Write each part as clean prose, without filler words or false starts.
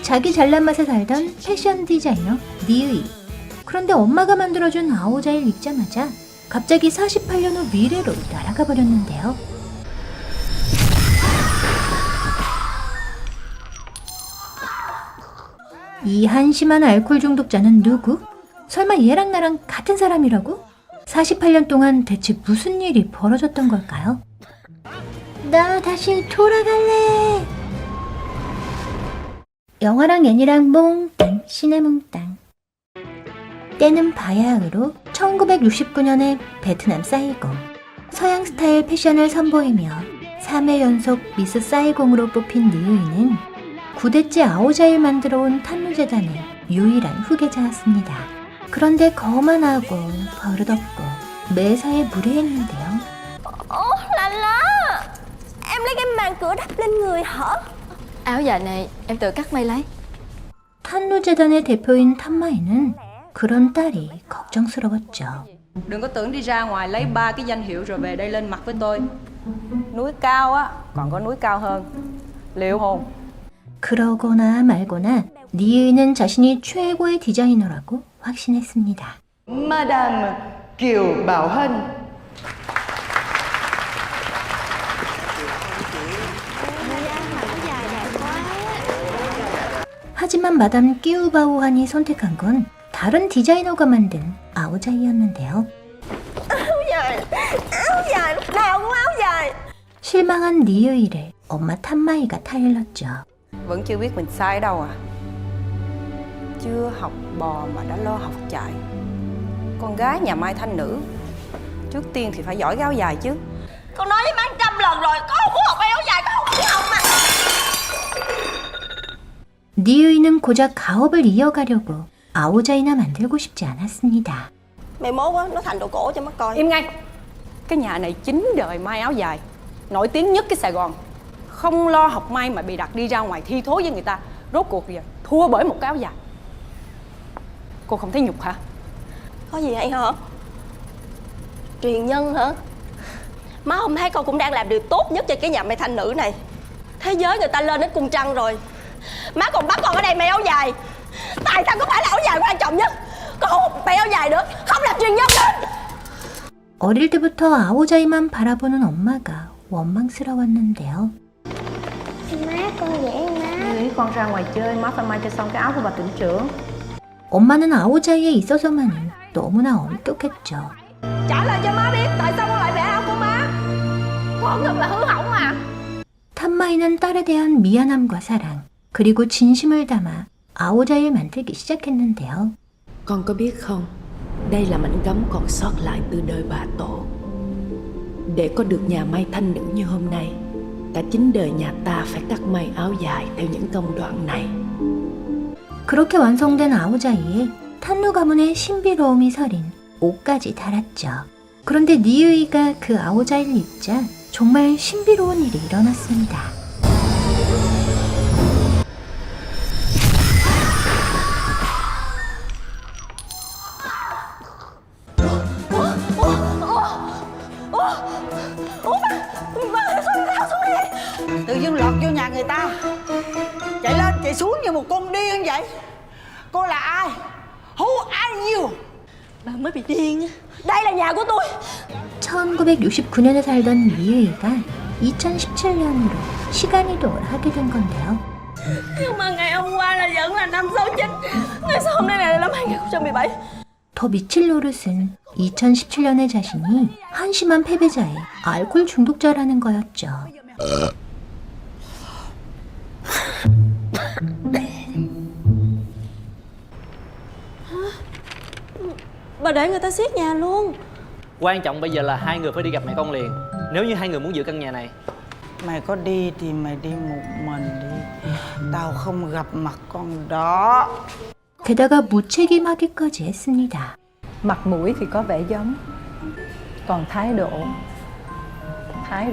자기 잘난 맛에 살던 패션 디자이너 니의. 그런데 엄마가 만들어준 아오자이를 입자마자 갑자기 48년 후 미래로 날아가 버렸는데요. 이 한심한 알코올 중독자는 누구? 설마 얘랑 나랑 같은 사람이라고? 48년 동안 대체 무슨 일이 벌어졌던 걸까요? 나 다시 돌아갈래. 영화랑 애니랑 몽땅 시네몽땅. 때는 바야흐로 1969년의 베트남 사이공. 서양 스타일 패션을 선보이며 3회 연속 미스 사이공으로 뽑힌 니으이는 9대째 아오자이를 만들어온 탄루재단의 유일한 후계자였습니다. 그런데 거만하고 버릇없고 매사에 무례했는데요. Lala, em lấy cái màn cửa đắp lên người hả? Áo dài này em tự cắt may lấy. 탄루재단의 대표인 탄마이는 그런 딸이 걱정스러웠죠. Đừng có tưởng đi ra ngoài lấy 3 cái danh hiệu rồi về đây lên mặt với tôi. Núi cao á, còn có núi cao hơn. Liệu hồn. 그러거나 말거나 니으이는 자신이 최고의 디자이너라고 확신했습니다. Madame Kiều Bảo Hân. 하지만 마담 끼우바오한이 선택한 건 다른 디자이너가 만든 아오자이였는데요. Áo dài, lúc nào cũng áo dài. 실망한 니으이를 엄마 탄마이가 타일렀죠. Vẫn chưa biết mình sai ở đâu à? Chưa học bò mà đã lo học chạy. Con gái nhà Mai Thanh nữ, trước tiên thì phải giỏi cái áo dài chứ. Con nói với má 100 lần rồi, con không muốn học áo dài, con không muốn học mà. 니으이는 고작 가업을 이어가려고 아오자이나 만들고 싶지 않았습니다. Mày mốt á, nó thành đồ cổ cho mắt coi. Im ngay. Cái nhà này 9 đời may áo dài, nổi tiếng nhất cái Sài Gòn. Không lo học may mà bị đặt đi ra ngoài thi thố với người ta. Rốt cuộc giờ thua bởi một cái áo dài. Cô không thấy nhục hả? Có gì hay hả? Truyền nhân hả? Má không thấy con cũng đang làm điều tốt nhất cho cái nhà may thanh nữ này. Thế giới người ta lên đến cung trăng rồi, má còn bắt con ở đây may áo dài. Tại sao có phải là áo dài quan trọng nhất? Con không may áo dài nữa, không làm truyền nhân nữa. 어릴 때부터 아오자이만 바라보는 엄마가 원망스러웠는데요. Má con dễ má. Nghĩ con ra ngoài chơi, má phải may cho xong cái áo của bà tỉnh trưởng. 엄마는 아오자이에 있어서만은 너무나 엄격했죠. Trả lời cho má biết tại sao con lại vẽ áo của má. Con thật là hư hỏng à. 탄마이는 딸에 대한 미안함과 사랑, 그리고 진심을 담아 아오자이를 만들기 시작했는데요. Con có biết không, đây là mảnh gấm còn sót lại từ đời bà tổ. Để có được nhà may thanh nữ như hôm nay, cả 9 đời nhà ta phải cắt may áo dài theo những công đoạn này. 그렇게 완성된 아오자이에 탄루 가문의 신비로움이 서린 옷까지 달았죠. 그런데 니으이가 그 아오자이를 입자 정말 신비로운 일이 일어났습니다. Tự dưng lọt vô nhà người ta, chạy lên chạy xuống như một con điên vậy. Cô là ai? Who are you? Bà mới bị điên á. Đây là nhà của tôi. 1969년에 살던 니으이가 2017년으로 시간이동을 하게 된 건데요. Nhưng mà ngày hôm qua là vẫn là năm 69. Ngày sau hôm nay là năm 2017. 더 미칠 노릇은 2017년의 자신이 한심한 패배자의 알코올 중독자라는 거였죠. Bà để người ta xiết nhà luôn. Quan trọng bây giờ là hai người phải đi gặp mẹ con liền. Nếu như hai người muốn giữ căn nhà này. Mày có đi thì mày đi một mình đi. Tao không gặp mặt con đó. 게다가 무책임하기까지 했습니다. Mặt mũi thì có vẻ giống, còn thái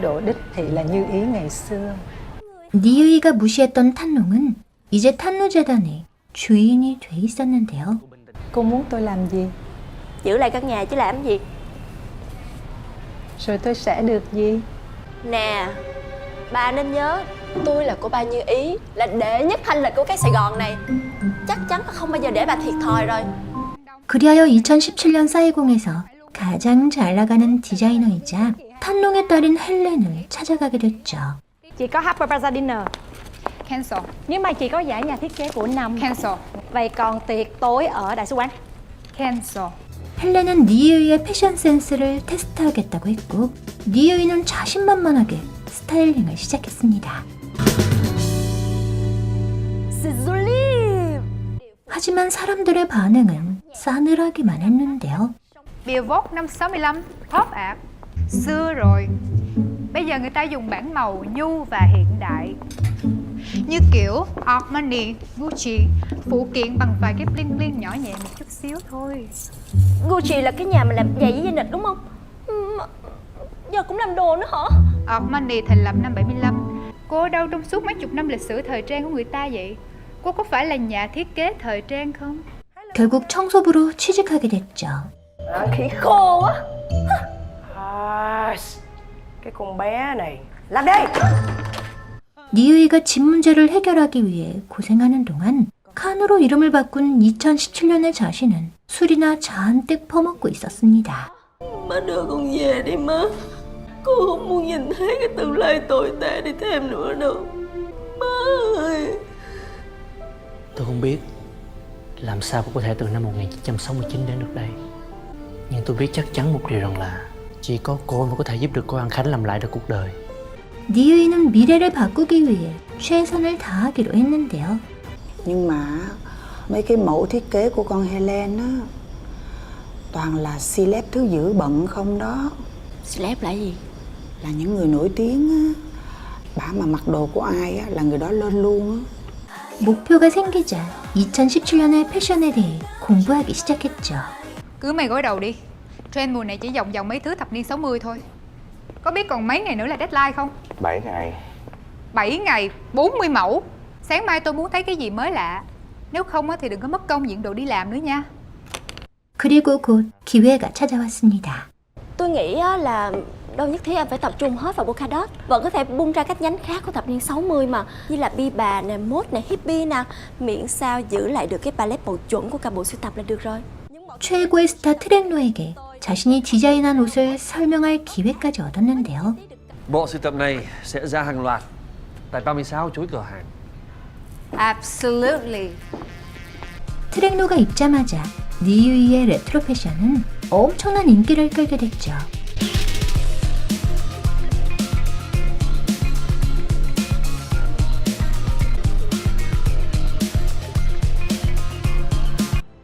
độ đích thị là như ý ngày xưa. 니으이가 무시했던 탄롱은 이제 탄루재단의 주인이 돼 있었는데요. Cô muốn tôi làm gì? Giữ lại căn nhà chứ làm gì. Rồi tôi sẽ được gì? Nè, bà nên nhớ Tôi là cô ba Như Ý, là đệ nhất thanh lịch của cái Sài Gòn này. Chắc chắn không bao giờ để bà thiệt thòi rồi. 그리하여 2017년 사이공에서 가장 잘 나가는 디자이너이자 탄롱의 딸인 헬렌을 찾아가게 됐죠. Chị có Harper Plaza Dinner. Cancel. Nhưng mà chị có giải nhà thiết kế của năm. Cancel. Vậy còn tiệc tối ở đại sứ quán? Cancel. 헬렌은 니유이의 패션 센스를 테스트하겠다고 했고 니유이는 자신만만하게 스타일링을 시작했습니다. 하지만 사람들의 반응은 싸늘하기만 했는데요. Billboard năm 65, pop art. Xưa rồi. Bây giờ người ta dùng bảng màu nhu và hiện đại. Như kiểu Armani, Gucci, phụ kiện bằng vài cái bling bling nhỏ nhẹ một chút xíu thôi. Gucci là cái nhà mà làm giày với dây nịt đúng không? Giờ cũng làm đồ nữa hả? Armani thành lập năm 75. Cô ở đâu trong suốt mấy chục năm lịch sử thời trang của người ta vậy? Cô có phải là nhà thiết kế thời trang không? 결국 청소부로 취직하게 됐죠. Khỉ khô á. Cái con bé này, làm đi! 니유이가 집 문제를 해결하기 위해 고생하는 동안 칸으로 이름을 바꾼 2017년의 자신은 술이나 잔뜩 퍼먹고 있었습니다. Má đưa con về đi má. Cô không muốn nhìn thấy cái tương lai tồi tệ đi thêm nữa đâu. Má ơi. Tôi không biết làm sao cô có thể từ năm 1969 đến được đây. Nhưng tôi biết chắc chắn một điều rằng là chỉ có cô mới có thể giúp được cô An Khánh làm lại được cuộc đời. 니유이는 미래를 바꾸기 위해 최선을 다하기로 했는데요. Nhưng mà mấy cái mẫu thiết kế của con Helen á toàn là celeb thứ dữ bận không đó. Celeb là gì? Là những người nổi tiếng á. Bả mà mặc đồ của ai á là người đó lên luôn á. 목표가 생기자 2017년의 패션에 대해 공부하기 시작했죠. Cứ mày gối đầu đi. Trend mùa này chỉ vòng vòng mấy thứ thập niên 60 thôi. Có biết còn mấy ngày nữa là deadline không? 7 ngày. 7 ngày, 40 mẫu. Sáng mai tôi muốn thấy cái gì mới lạ. Nếu không thì đừng có mất công diện đồ đi làm nữa nha. 그리고 곧 기회가 찾아왔습니다. Tôi nghĩ là đâu nhất thiết em phải tập trung hết vào Polkadot. Vẫn có thể bung ra các nhánh khác của thập niên 60 mà. Như là bi bà nè, mốt nè, hippie nè. Miễn sao giữ lại được cái palette màu chuẩn của cả bộ sưu tập là được rồi. 최고의 스타 트랙노에게 자신이 디자인한 옷을 설명할 기회까지 얻었는데요. Bộ sưu tập này sẽ ra hàng loạt tại 36 chuỗi cửa hàng. Absolutely. 트랙노가 입자마자 니유이의 레트로 패션은 엄청난 인기를 끌게 됐죠.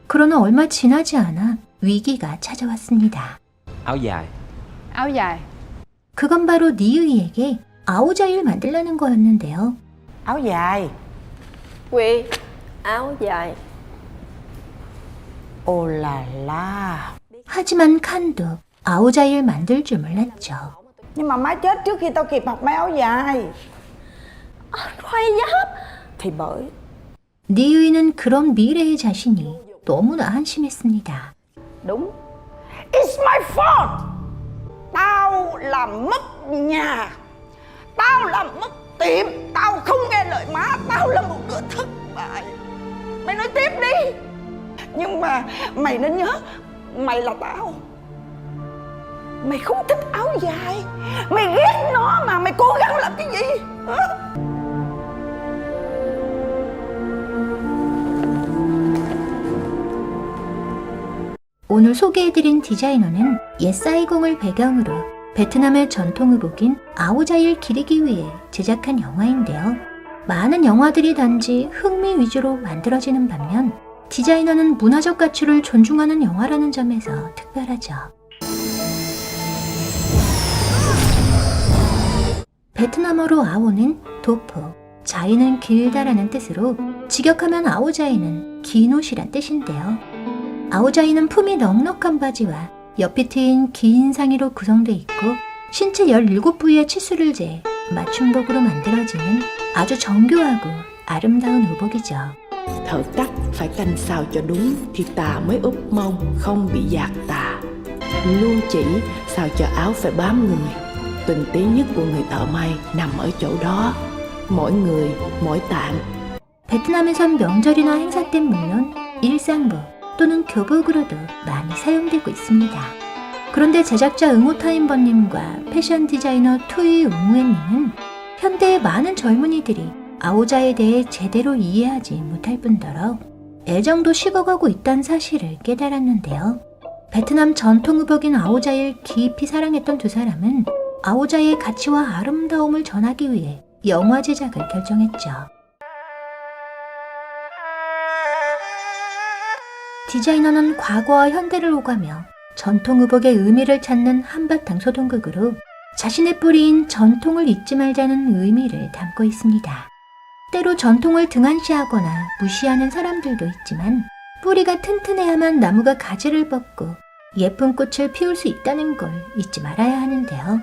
그러나 얼마 지나지 않아 위기가 찾아왔습니다. Áo dài. Áo dài. 그건 바로 니유이에게 아오자이를 만들라는 거였는데요. Áo dài. Quy, áo dài. Ô là la. 하지만 칸도 아오자이를 만들 줄 몰랐죠. Nhưng mà má chết trước khi tao kịp học may áo dài. Khoai giáp. Thì bởi 니유이는 그런 미래의 자신이 너무나 한심했습니다. đúng. It's my fault. Tao làm mất nhà. Tao làm mất tiệm. Tao không nghe lời má. Tao là một đứa thất bại. Mày nói tiếp đi. Nhưng mà mày nên nhớ, mày là tao. Mày không thích áo dài. Mày ghét nó mà mày cố gắng làm cái gì hả? 오늘 소개해드린 디자이너는 옛 사이공을 배경으로 베트남의 전통 의복인 아오자이를 기리기 위해 제작한 영화인데요. 많은 영화들이 단지 흥미 위주로 만들어지는 반면 디자이너는 문화적 가치를 존중하는 영화라는 점에서 특별하죠. 베트남어로 아오는 도포, 자이는 길다라는 뜻으로 직역하면 아오자이는 긴 옷이란 뜻인데요. 아오자이는 품이 넉넉한 바지와 옆이 트인 긴 상의로 구성되어 있고 신체 17부위의 치수를 재해 맞춤복으로 만들어지는 아주 정교하고 아름다운 의복이죠. Thợ cắt phải canh sao cho đúng thì tà mới úp mông, không bị dạt tà. Luôn chỉ sao cho áo phải bám người. Tinh tế nhất của người thợ may nằm ở chỗ đó. mỗi người, mỗi tạng. 베트남에선 명절이나 행사 땐 물론 일상복 또는 교복으로도 많이 사용되고 있습니다. 그런데 제작자 응호타임버님과 패션 디자이너 투이 웅우엔님은 현대의 많은 젊은이들이 아오자에 대해 제대로 이해하지 못할 뿐더러 애정도 식어가고 있다는 사실을 깨달았는데요. 베트남 전통 의복인 아오자를 깊이 사랑했던 두 사람은 아오자의 가치와 아름다움을 전하기 위해 영화 제작을 결정했죠. 디자이너는 과거와 현대를 오가며 전통 의복의 의미를 찾는 한바탕 소동극으로 자신의 뿌리인 전통을 잊지 말자는 의미를 담고 있습니다. 때로 전통을 등한시하거나 무시하는 사람들도 있지만 뿌리가 튼튼해야만 나무가 가지를 뻗고 예쁜 꽃을 피울 수 있다는 걸 잊지 말아야 하는데요.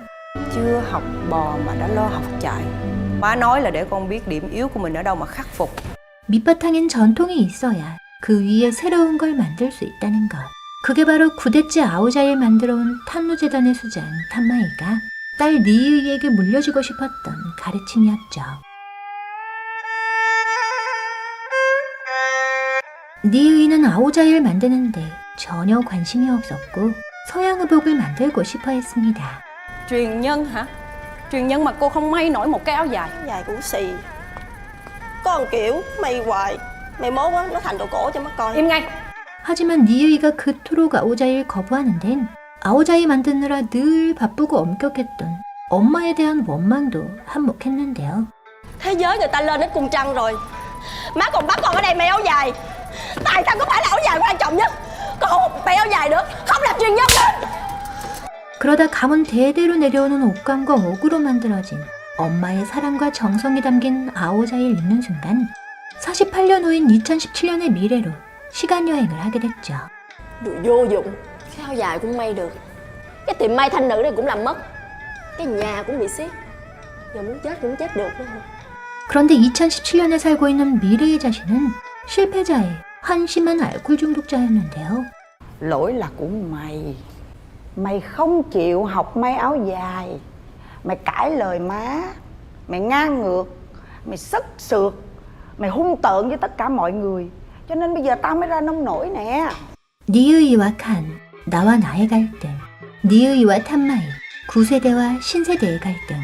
Chưa học bò mà đã lo học chạy. Má nói là để con biết điểm yếu của mình ở đâu mà khắc phục. 밑바탕엔 전통이 있어야 그 위에 새로운 걸 만들 수 있다는 것. 그게 바로 9대째 아오자에 만들어온 탄루재단의 수장 탄마이가 딸 니으이에게 물려주고 싶었던 가르침이었죠. 니으이는 아오자를 만드는데 전혀 관심이 없었고 서양 의복을 만들고 싶어 했습니다. Truyền nhân hả? Truyền nhân mà cô không may nổi một cái áo dài. Dài cũng xì. Có một kiểu mày hoài, mày mốt á nó thành đồ cổ cho mắt coi. Im ngay. 하지만 니으이가 그토록 아오자를 거부하는 데는 아오자이 만드느라 늘 바쁘고 엄격했던 엄마에 대한 원망도 한몫했는데요. Thế giới người ta lên đến cung trăng rồi, má còn bắt con ở đây mày áo dài. Tại sao có phải là áo dài quan trọng nhất? Còn không mày áo dài nữa, không làm truyền nhân lên. 그러다 가문 대대로 내려오는 옷감과 옥으로 만들어진 엄마의 사랑과 정성이 담긴 아오자이를 입는 순간 48년 후인 2017년의 미래로 시간여행을 하게 됐죠. Đồ vô dụng. Cái áo dài cũng may được, cái tiệm may thanh nữ này cũng làm mất, cái nhà cũng bị xiết, giờ muốn chết cũng chết được nữa. 그런데 2017년에 살고 있는 미래의 자신은 실패자의 한심한 알코올 중독자였는데요. Lỗi là của mày. Mày không chịu học may áo dài. Mày cãi lời má. Mày ngang ngược. Mày sức sượt. Mày hung tợn với tất cả mọi người. Cho nên bây giờ tao mới ra nông nổi nè. 니으이와 칸, 나와 나의 갈등, 니으이와 탄마이, 구세대와 신세대의 갈등,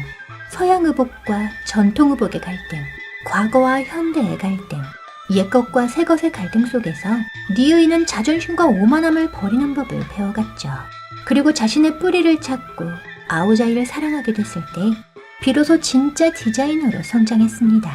서양 의복과 전통 의복의 갈등, 과거와 현대의 갈등, 옛것과 새것의 갈등 속에서 니으이는 자존심과 오만함을 버리는 법을 배워갔죠. 그리고 자신의 뿌리를 찾고 아오자이를 사랑하게 됐을 때 비로소 진짜 디자이너로 성장했습니다.